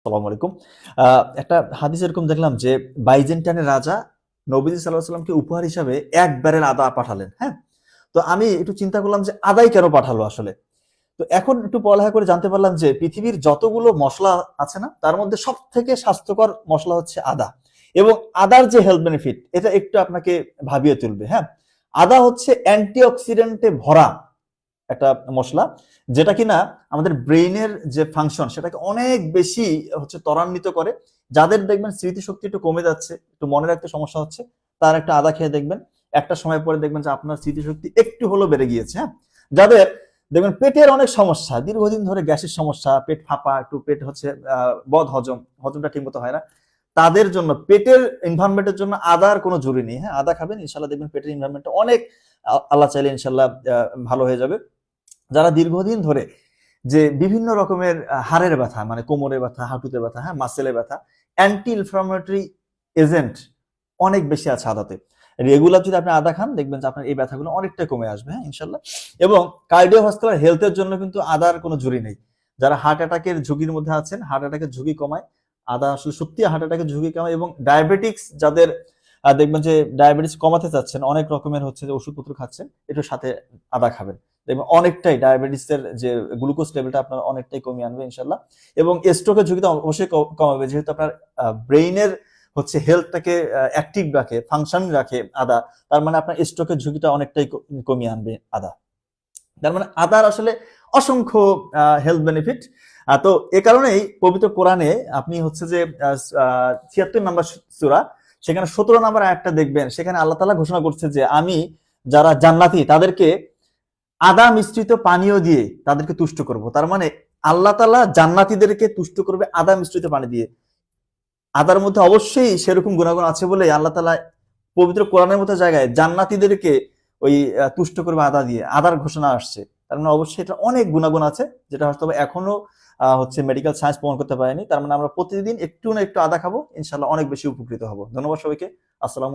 আসসালামু আলাইকুম। একটা হাদিস এরকম দেখলাম যে বাইজেন্টাইনের রাজা নবীজি সাল্লাল্লাহু আলাইহি সাল্লামকে উপহার হিসাবে ১ ব্যারেল আদা পাঠালেন। হ্যাঁ? তো আমি একটু চিন্তা করলাম যে আদাই কেন পাঠালো আসলে? তো এখন একটু পড়ালেখা করে জানতে পারলাম যে পৃথিবীর যতগুলো মসলা আছে না তার মধ্যে সবথেকে স্বাস্থ্যকর মসলা হচ্ছে আদা। এবং আদার যে হেলথ বেনিফিট এটা একটু আপনাকে ভাবিয়ে তুলবে। হ্যাঁ? আদা হচ্ছে অ্যান্টিঅক্সিডেন্টে ভরা একটা মসলা যেটা কিনা আমাদের ব্রেইনের যে ফাংশন সেটাকে অনেক বেশি ত্বরান্বিত করে। যাদের দেখবেন স্মৃতিশক্তি একটু কমে যাচ্ছে, একটু মনে রাখতে সমস্যা হচ্ছে, তারা একটা আদা খেয়ে দেখবেন একটা সময় পরে দেখবেন যে আপনার স্মৃতিশক্তি একটু হলেও বেড়ে গিয়েছে। হ্যাঁ, যাদের দেখবেন পেটের অনেক সমস্যা, দীর্ঘদিন ধরে গ্যাসের সমস্যা, পেট ফাঁপা, একটু পেট বদ হজম, হজমটা ঠিক মতো হয় না, তাদের জন্য পেটের এনভায়রনমেন্টের জন্য আদার কোনো জরুরি নেই। হ্যাঁ, আদা খাবেন, ইনশাল্লাহ দেখবেন পেটের এনভায়রনমেন্টটা অনেক আল্লাহ চাইলে ইনশাল্লাহ ভালো হয়ে যাবে। যারা দীর্ঘদিন ধরে যে বিভিন্ন রকমের হাড়ের ব্যথা, মানে কোমরে ব্যথা, হাঁটুতে ব্যথা, হ্যাঁ, মাসেলে ব্যথা, অ্যান্টি ইনফ্লামেটরি এজেন্ট অনেক বেশি আছে আদাতে। রেগুলার যদি আপনি আদা খান দেখবেন যে আপনার এই ব্যথাগুলো অনেকটাই কমে আসবে। হ্যাঁ, ইনশাল্লাহ। এবং কার্ডিওভাস্কুলার হেলথের জন্য কিন্তু আদার কোনো ঝুঁকি নেই। যারা হার্ট অ্যাটাকের ঝুঁকির মধ্যে আছেন, হার্ট অ্যাটাকের ঝুঁকি কমায় আদা, আসলে সত্যি হার্ট অ্যাটাকের ঝুঁকি কমায়। এবং ডায়াবেটিক্স যাদের দেখবেন যে ডায়াবেটিস কমাতে চাচ্ছেন, অনেক রকমের যে ওষুধপত্র খাচ্ছেন, এটার সাথে আদা খাবেন, দেখবেন অনেকটাই ডায়াবেটিসের যে গ্লুকোজ লেভেলটা আপনার অনেকটাই কমিয়ে আনবে ইনশাল্লাহ। এবং স্ট্রোকের ঝুঁকি তো অবশ্যই কমাবে, যেহেতু আপনার ব্রেইনের হেলথটাকে অ্যাক্টিভ রাখে, ফাংশন রাখে আদা। তার মানে আপনার স্ট্রোকের ঝুঁকিটা অনেকটাই কমিয়ে আনবে আদা। তার মানে আদার আসলে অসংখ্য হেলথ বেনিফিট। তো এ কারণেই পবিত্র কোরআনে আপনি যে ৭৬ নম্বর সূরা, সেখানে ১৭ নম্বর আয়াতটা দেখবেন, সেখানে আল্লাহ তাআলা ঘোষণা করছে যে আমি যারা জান্নাতি তাদেরকে আদা মিশ্রিত পানীয় দিয়ে তাদেরকে তুষ্ট করব। তার মানে আল্লাহ তাআলা জান্নাতীদেরকে তুষ্ট করবে আদা মিশ্রিত পানি দিয়ে। আদার মধ্যে অবশ্যই সেরকম গুণাগুণ আছে বলে আল্লাহ তাআলা পবিত্র কোরআনের মতো জায়গায় জান্নাতীদেরকে ওই তুষ্ট করবে আদা দিয়ে, আদার ঘোষণা আসছে। তার মানে অবশ্যই এটা অনেক গুণাগুণ আছে, যেটা হয়তো এখনো মেডিকেল সায়েন্স প্রমাণ করতে পারেনি। তার মানে আমরা প্রতিদিন একটু না একটু আদা খাবো, ইনশাআল্লাহ অনেক বেশি উপকৃত হব। ধন্যবাদ সবাইকে। আসসালাম।